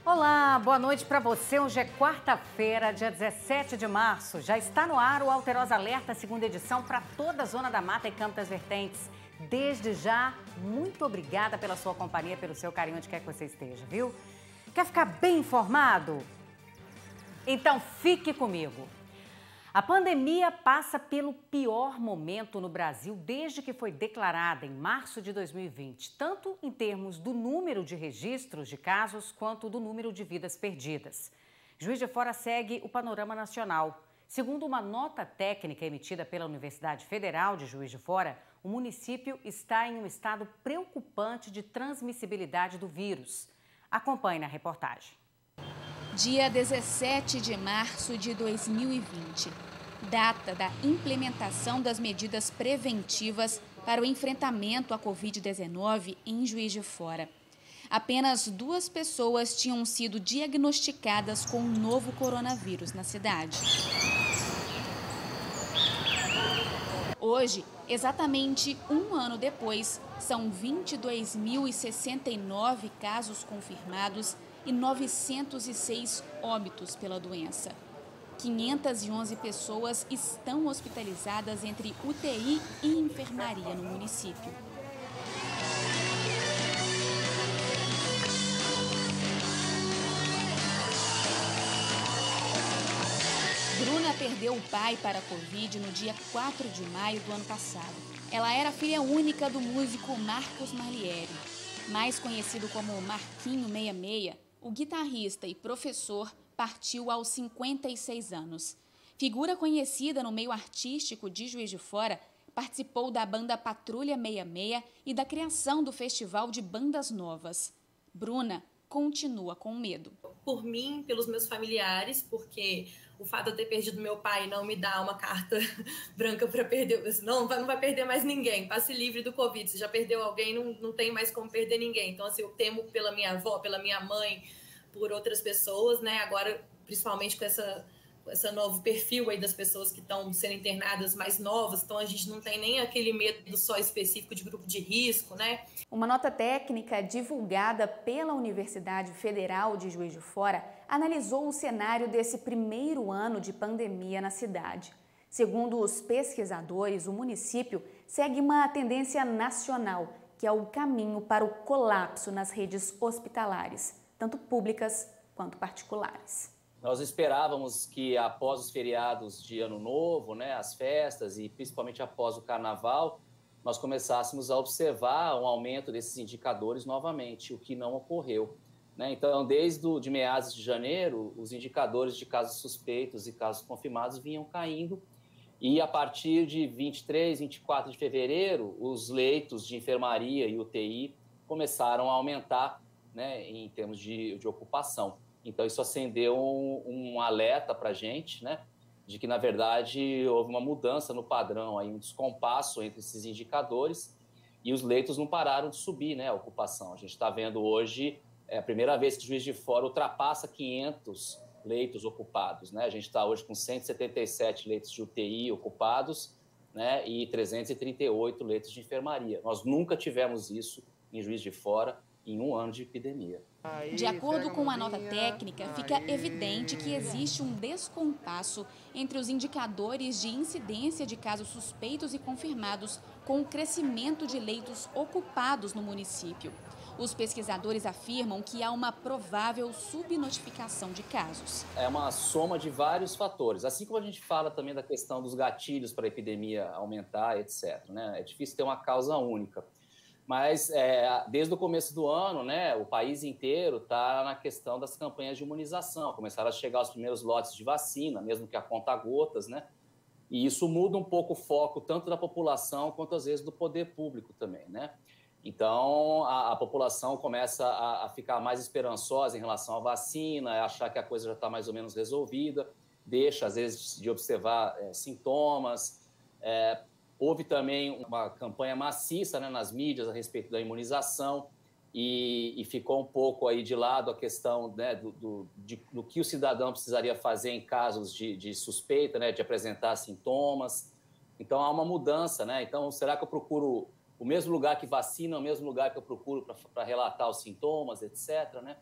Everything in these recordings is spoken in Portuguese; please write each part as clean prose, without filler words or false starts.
Olá, boa noite para você. Hoje é quarta-feira, dia 17 de março. Já está no ar o Alterosa Alerta, segunda edição, para toda a Zona da Mata e Campo das Vertentes. Desde já, muito obrigada pela sua companhia, pelo seu carinho onde quer que você esteja, viu? Quer ficar bem informado? Então fique comigo. A pandemia passa pelo pior momento no Brasil desde que foi declarada em março de 2020, tanto em termos do número de registros de casos quanto do número de vidas perdidas. Juiz de Fora segue o panorama nacional. Segundo uma nota técnica emitida pela Universidade Federal de Juiz de Fora, o município está em um estado preocupante de transmissibilidade do vírus. Acompanhe na reportagem. Dia 17 de março de 2020, data da implementação das medidas preventivas para o enfrentamento à Covid-19 em Juiz de Fora. Apenas 2 pessoas tinham sido diagnosticadas com o novo coronavírus na cidade. Hoje, exatamente um ano depois, são 22.069 casos confirmados e 906 óbitos pela doença. 511 pessoas estão hospitalizadas entre UTI e enfermaria no município. Bruna perdeu o pai para a Covid no dia 4 de maio do ano passado. Ela era filha única do músico Marcos Marliere. Mais conhecido como Marquinho 66, o guitarrista e professor partiu aos 56 anos. Figura conhecida no meio artístico de Juiz de Fora, participou da banda Patrulha 66 e da criação do Festival de Bandas Novas. Bruna continua com medo. Por mim, pelos meus familiares, porque o fato de eu ter perdido meu pai não me dá uma carta branca para perder. Não vai perder mais ninguém. Passe livre do Covid. Se já perdeu alguém, não tem mais como perder ninguém. Então, assim, eu temo pela minha avó, pela minha mãe, por outras pessoas, né? Agora, principalmente com esse novo perfil aí das pessoas que estão sendo internadas mais novas, então a gente não tem nem aquele medo só específico de grupo de risco, né? Uma nota técnica divulgada pela Universidade Federal de Juiz de Fora analisou o cenário desse primeiro ano de pandemia na cidade. Segundo os pesquisadores, o município segue uma tendência nacional, que é o caminho para o colapso nas redes hospitalares, tanto públicas quanto particulares. Nós esperávamos que após os feriados de Ano Novo, né, as festas e principalmente após o Carnaval, nós começássemos a observar um aumento desses indicadores novamente, o que não ocorreu, né? Então, de meados de janeiro, os indicadores de casos suspeitos e casos confirmados vinham caindo e a partir de 23, 24 de fevereiro, os leitos de enfermaria e UTI começaram a aumentar, né, em termos de ocupação. Então, isso acendeu um alerta para a gente, né, de que, na verdade, houve uma mudança no padrão, aí, um descompasso entre esses indicadores e os leitos não pararam de subir, né, a ocupação. A gente está vendo hoje, é a primeira vez que o Juiz de Fora ultrapassa 500 leitos ocupados, né? A gente está hoje com 177 leitos de UTI ocupados, né, e 338 leitos de enfermaria. Nós nunca tivemos isso em Juiz de Fora em um ano de epidemia. De acordo com a nota técnica, fica evidente que existe um descompasso entre os indicadores de incidência de casos suspeitos e confirmados com o crescimento de leitos ocupados no município. Os pesquisadores afirmam que há uma provável subnotificação de casos. É uma soma de vários fatores, assim como a gente fala também da questão dos gatilhos para a epidemia aumentar, etc., né? É difícil ter uma causa única. Mas, desde o começo do ano, né, o país inteiro está na questão das campanhas de imunização. Começaram a chegar os primeiros lotes de vacina, mesmo que a conta-gotas, né? E isso muda um pouco o foco tanto da população quanto, às vezes, do poder público também, né? Então, a população começa a ficar mais esperançosa em relação à vacina, achar que a coisa já está mais ou menos resolvida, deixa, às vezes, de observar sintomas. Houve também uma campanha maciça, né, nas mídias a respeito da imunização e ficou um pouco aí de lado a questão, né, do que o cidadão precisaria fazer em casos de suspeita, né, de apresentar sintomas. Então, há uma mudança, né? Então, será que eu procuro o mesmo lugar que vacina, o mesmo lugar que eu procuro para relatar os sintomas, etc., né?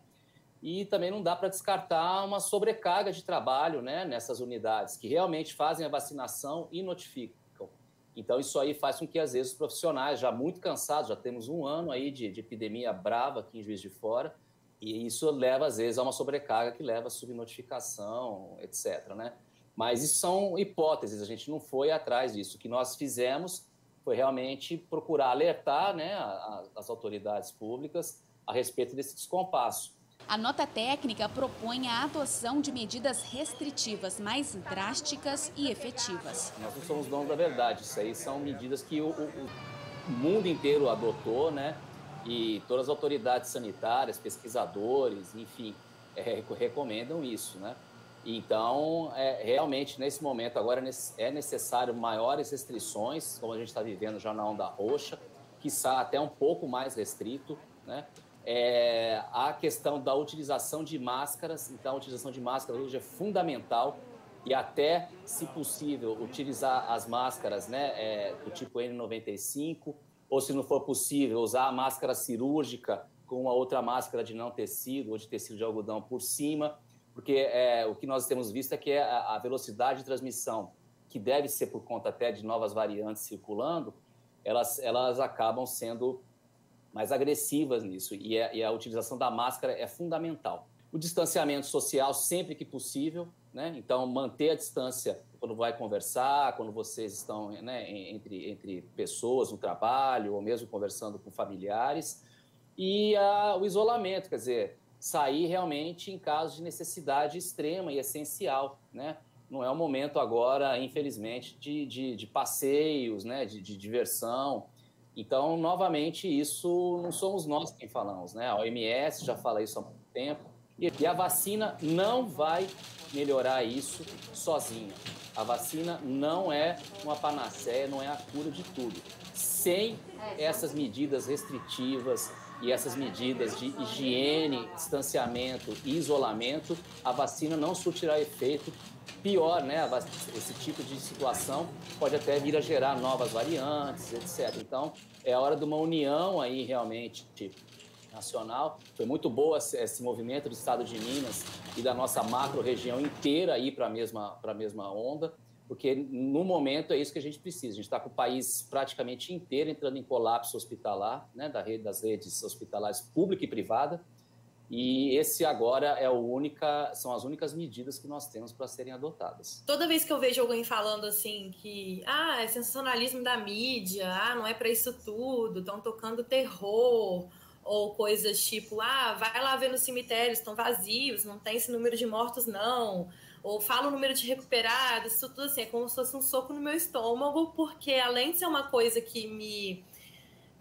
E também não dá para descartar uma sobrecarga de trabalho, né, nessas unidades, que realmente fazem a vacinação e notificam. Então, isso aí faz com que, às vezes, os profissionais, já muito cansados, já temos um ano aí de epidemia brava aqui em Juiz de Fora, e isso leva, às vezes, a uma sobrecarga que leva a subnotificação, etc., né? Mas isso são hipóteses, a gente não foi atrás disso. O que nós fizemos foi realmente procurar alertar, né, as autoridades públicas a respeito desse descompasso. A nota técnica propõe a adoção de medidas restritivas mais drásticas e efetivas. Nós não somos donos da verdade, isso aí são medidas que o mundo inteiro adotou, né? E todas as autoridades sanitárias, pesquisadores, enfim, recomendam isso, né? Então, realmente, nesse momento, agora é necessário maiores restrições, como a gente está vivendo já na onda roxa, quiçá até um pouco mais restrito, né? A questão da utilização de máscaras, então a utilização de máscaras hoje é fundamental e até, se possível, utilizar as máscaras, né, do tipo N95, ou se não for possível, usar a máscara cirúrgica com uma outra máscara de não tecido ou de tecido de algodão por cima, porque o que nós temos visto é que a velocidade de transmissão, que deve ser por conta até de novas variantes circulando, elas acabam sendo mais agressivas nisso, e a utilização da máscara é fundamental. O distanciamento social sempre que possível, né? Então manter a distância quando vai conversar, quando vocês estão, né, entre pessoas no trabalho, ou mesmo conversando com familiares, e o isolamento, quer dizer, sair realmente em casos de necessidade extrema e essencial, né? Não é o momento agora, infelizmente, de passeios, né, de diversão. Então, novamente, isso não somos nós quem falamos, né? A OMS já fala isso há muito tempo. E a vacina não vai melhorar isso sozinha. A vacina não é uma panaceia, não é a cura de tudo. Sem essas medidas restritivas e essas medidas de higiene, distanciamento e isolamento, a vacina não surtirá efeito. Pior, né? Esse tipo de situação pode até vir a gerar novas variantes, etc. Então, é a hora de uma união aí realmente nacional. Foi muito boa esse movimento do estado de Minas e da nossa macro-região inteira aí para a mesma onda, porque no momento é isso que a gente precisa. A gente está com o país praticamente inteiro entrando em colapso hospitalar, né? Das redes hospitalares pública e privada. E esse agora são as únicas medidas que nós temos para serem adotadas. Toda vez que eu vejo alguém falando assim que é sensacionalismo da mídia, não é para isso tudo, estão tocando terror, ou coisas tipo, vai lá ver nos cemitérios, estão vazios, não tem esse número de mortos não, ou fala o número de recuperados, isso tudo assim, é como se fosse um soco no meu estômago, porque além de ser uma coisa que me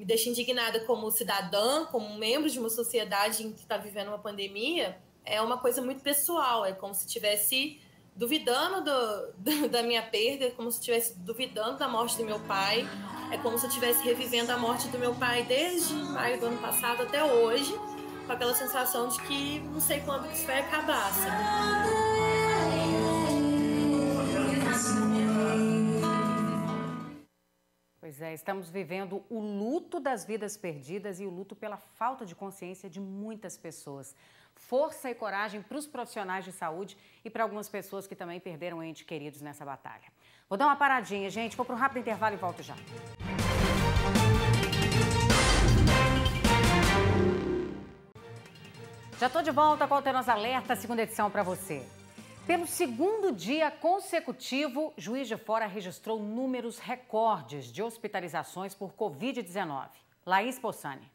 deixa indignada como cidadã, como membro de uma sociedade que está vivendo uma pandemia, é uma coisa muito pessoal, é como se estivesse duvidando da minha perda, é como se estivesse duvidando da morte do meu pai, é como se eu estivesse revivendo a morte do meu pai desde maio do ano passado até hoje, com aquela sensação de que não sei quando que isso vai acabar, sabe? Pois é, estamos vivendo o luto das vidas perdidas e o luto pela falta de consciência de muitas pessoas. Força e coragem para os profissionais de saúde e para algumas pessoas que também perderam entes queridos nessa batalha. Vou dar uma paradinha, gente. Vou para um rápido intervalo e volto já. Já estou de volta com o Alterosa Alerta, segunda edição para você. Pelo segundo dia consecutivo, Juiz de Fora registrou números recordes de hospitalizações por Covid-19. Laís Possani.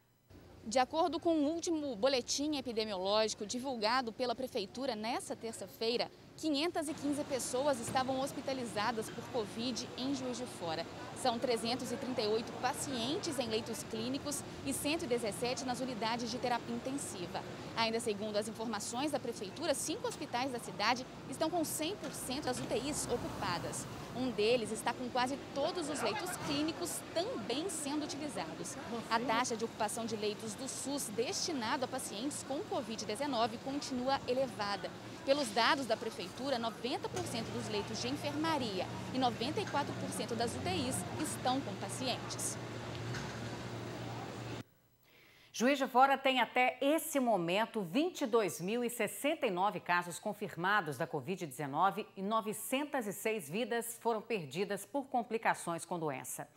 De acordo com o último boletim epidemiológico divulgado pela Prefeitura nesta terça-feira, 515 pessoas estavam hospitalizadas por Covid em Juiz de Fora. São 338 pacientes em leitos clínicos e 117 nas unidades de terapia intensiva. Ainda segundo as informações da Prefeitura, 5 hospitais da cidade estão com 100% das UTIs ocupadas. Um deles está com quase todos os leitos clínicos também sendo utilizados. A taxa de ocupação de leitos do SUS destinado a pacientes com Covid-19 continua elevada. Pelos dados da Prefeitura, 90% dos leitos de enfermaria e 94% das UTIs estão com pacientes. Juiz de Fora tem até esse momento 22.069 casos confirmados da Covid-19 e 906 vidas foram perdidas por complicações com doença.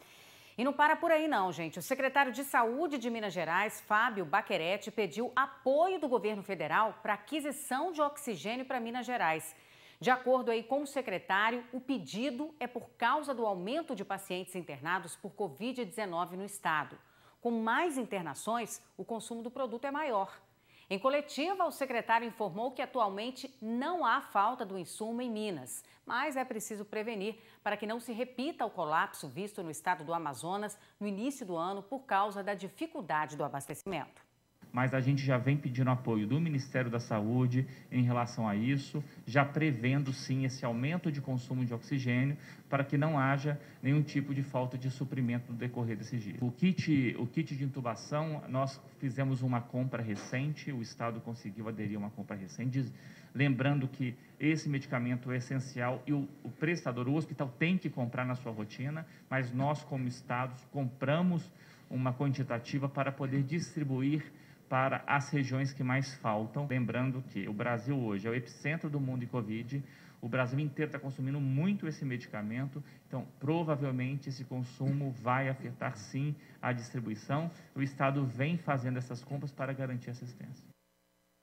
E não para por aí não, gente. O secretário de Saúde de Minas Gerais, Fábio Baccheretti, pediu apoio do governo federal para aquisição de oxigênio para Minas Gerais. De acordo aí com o secretário, o pedido é por causa do aumento de pacientes internados por Covid-19 no estado. Com mais internações, o consumo do produto é maior. Em coletiva, o secretário informou que atualmente não há falta do insumo em Minas, mas é preciso prevenir para que não se repita o colapso visto no estado do Amazonas no início do ano por causa da dificuldade do abastecimento. Mas a gente já vem pedindo apoio do Ministério da Saúde em relação a isso, já prevendo sim esse aumento de consumo de oxigênio para que não haja nenhum tipo de falta de suprimento no decorrer desses dias. O kit de intubação, nós fizemos uma compra recente, o Estado conseguiu aderir a uma compra recente, lembrando que esse medicamento é essencial e o prestador, o hospital tem que comprar na sua rotina, mas nós como Estado compramos uma quantitativa para poder distribuir para as regiões que mais faltam. Lembrando que o Brasil hoje é o epicentro do mundo de Covid, o Brasil inteiro está consumindo muito esse medicamento, então provavelmente esse consumo vai afetar sim a distribuição. O Estado vem fazendo essas compras para garantir assistência.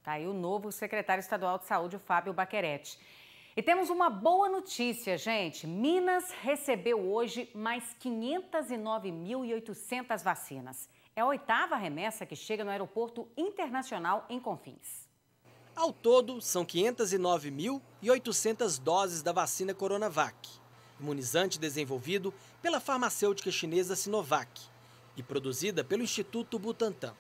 Tá aí o novo secretário estadual de saúde, o Fábio Baccheretti. E temos uma boa notícia, gente. Minas recebeu hoje mais 509.800 vacinas. É a 8ª remessa que chega no Aeroporto Internacional em Confins. Ao todo, são 509.800 doses da vacina Coronavac, imunizante desenvolvido pela farmacêutica chinesa Sinovac e produzida pelo Instituto Butantan.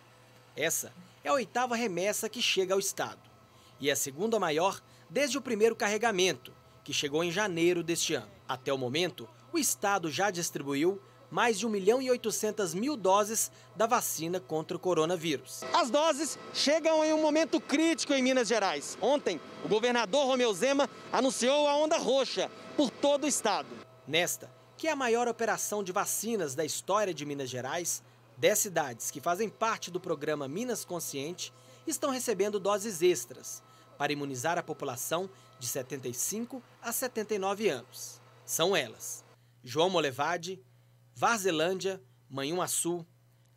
Essa é a 8ª remessa que chega ao estado e é a segunda maior desde o primeiro carregamento, que chegou em janeiro deste ano. Até o momento, o estado já distribuiu mais de 1.800.000 doses da vacina contra o coronavírus. As doses chegam em um momento crítico em Minas Gerais. Ontem, o governador Romeu Zema anunciou a onda roxa por todo o estado. Nesta, que é a maior operação de vacinas da história de Minas Gerais, 10 cidades que fazem parte do programa Minas Consciente estão recebendo doses extras para imunizar a população de 75 a 79 anos. São elas: João Molevade, Varzelândia, Manhuaçu,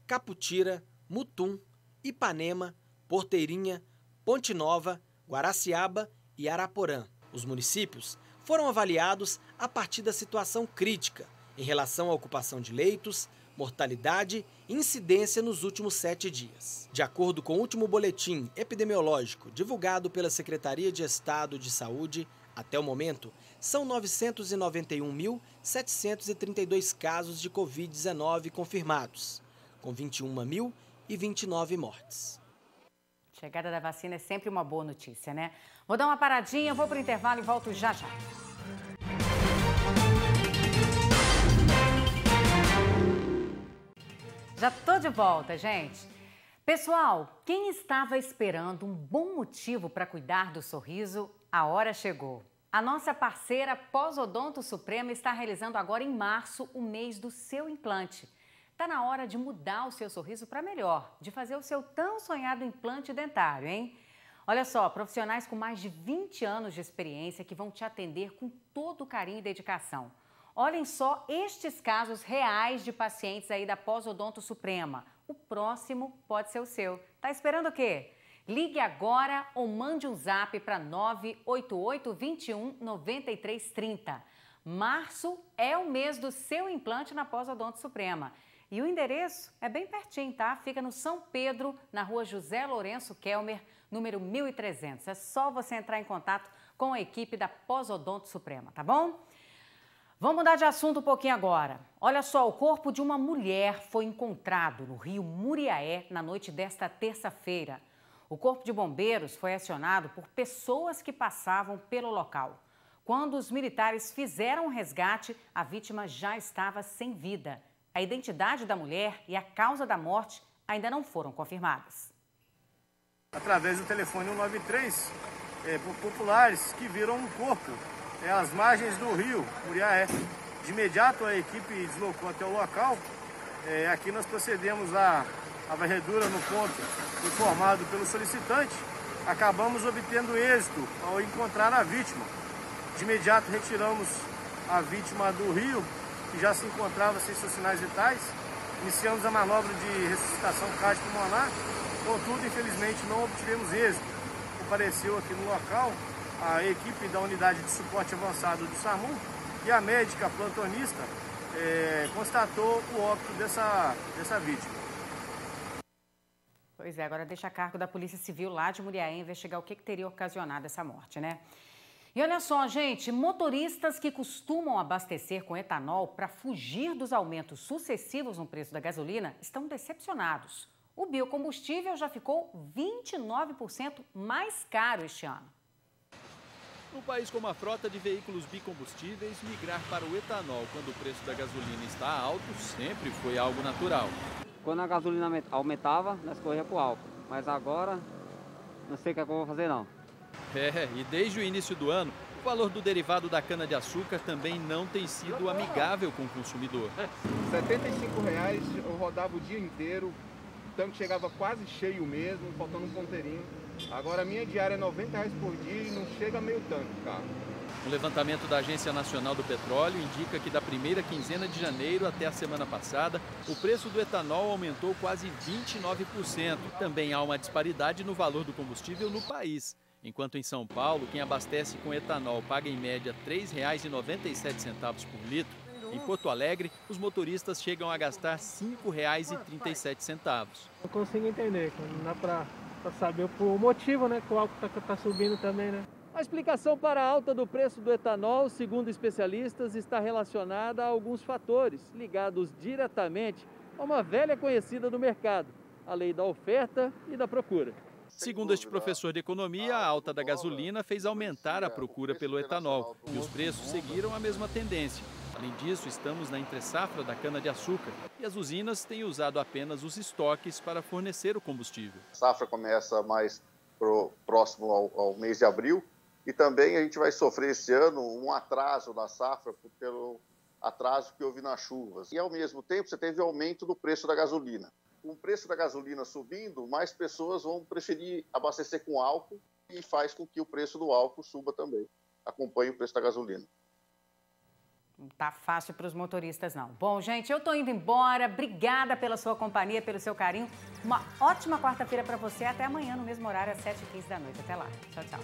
Caputira, Mutum, Ipanema, Porteirinha, Ponte Nova, Guaraciaba e Araporã. Os municípios foram avaliados a partir da situação crítica em relação à ocupação de leitos, mortalidade e incidência nos últimos 7 dias. De acordo com o último boletim epidemiológico divulgado pela Secretaria de Estado de Saúde, até o momento, são 991.732 casos de Covid-19 confirmados, com 21.029 mortes. Chegada da vacina é sempre uma boa notícia, né? Vou dar uma paradinha, vou para o intervalo e volto já já. Já tô de volta, gente. Pessoal, quem estava esperando um bom motivo para cuidar do sorriso, a hora chegou. A nossa parceira Pós-Odonto Suprema está realizando agora em março o mês do seu implante. Tá na hora de mudar o seu sorriso para melhor, de fazer o seu tão sonhado implante dentário, hein? Olha só, profissionais com mais de 20 anos de experiência que vão te atender com todo carinho e dedicação. Olhem só estes casos reais de pacientes aí da Pós-Odonto Suprema. O próximo pode ser o seu. Tá esperando o quê? Ligue agora ou mande um zap para 988 21 93 30. Março é o mês do seu implante na Pós-Odonto Suprema. E o endereço é bem pertinho, tá? Fica no São Pedro, na rua José Lourenço Kelmer, número 1300. É só você entrar em contato com a equipe da Pós-Odonto Suprema, tá bom? Vamos mudar de assunto um pouquinho agora. Olha só, o corpo de uma mulher foi encontrado no rio Muriaé na noite desta terça-feira. O corpo de bombeiros foi acionado por pessoas que passavam pelo local. Quando os militares fizeram o resgate, a vítima já estava sem vida. A identidade da mulher e a causa da morte ainda não foram confirmadas. Através do telefone 193, populares que viram um corpo às margens do rio Muriaé. De imediato a equipe deslocou até o local. Aqui nós procedemos a a varredura no ponto informado pelo solicitante, acabamos obtendo êxito ao encontrar a vítima. De imediato retiramos a vítima do rio, que já se encontrava sem seus sinais vitais. Iniciamos a manobra de ressuscitação cardiopulmonar, contudo, infelizmente, não obtivemos êxito. Compareceu aqui no local a equipe da unidade de suporte avançado do SAMU e a médica plantonista constatou o óbito dessa vítima. Pois é, agora deixa a cargo da Polícia Civil lá de Muriaé investigar o que teria ocasionado essa morte, né? E olha só, gente, motoristas que costumam abastecer com etanol para fugir dos aumentos sucessivos no preço da gasolina estão decepcionados. O biocombustível já ficou 29% mais caro este ano. No país com uma frota de veículos bicombustíveis, migrar para o etanol quando o preço da gasolina está alto sempre foi algo natural. Quando a gasolina aumentava, nós corria para o álcool. Mas agora, não sei o que eu vou fazer não. E desde o inío do ano, o valor do derivado da cana-de-açúcar também não tem sido amigável com o consumidor. R$75 eu rodava o dia inteiro, o tanque chegava quase cheio mesmo, faltando um ponteirinho. Agora a minha diária é R$90 por dia e não chega a meio tanque, cara. O levantamento da Agência Nacional do Petróleo indica que da primeira quinzena de janeiro até a semana passada, o preço do etanol aumentou quase 29%. Também há uma disparidade no valor do combustível no país. Enquanto em São Paulo, quem abastece com etanol paga em média R$ 3,97 por litro, em Porto Alegre, os motoristas chegam a gastar R$ 5,37. Não consigo entender, não dá para saber o motivo, né, que o álcool está subindo também, né? A explicação para a alta do preço do etanol, segundo especialistas, está relacionada a alguns fatores ligados diretamente a uma velha conhecida do mercado, a lei da oferta e da procura. Segundo este professor de economia, a alta da gasolina fez aumentar a procura pelo etanol e os preços seguiram a mesma tendência. Além disso, estamos na entre-safra da cana-de-açúcar e as usinas têm usado apenas os estoques para fornecer o combustível. A safra começa mais próximo ao mês de abril e também a gente vai sofrer esse ano um atraso na safra pelo atraso que houve nas chuvas. E, ao mesmo tempo, você teve aumento do preço da gasolina. Com o preço da gasolina subindo, mais pessoas vão preferir abastecer com álcool e faz com que o preço do álcool suba também, acompanhe o preço da gasolina. Não tá fácil para os motoristas, não. Bom, gente, eu tô indo embora. Obrigada pela sua companhia, pelo seu carinho. Uma ótima quarta-feira para você. Até amanhã, no mesmo horário, às 7h15 da noite. Até lá. Tchau, tchau.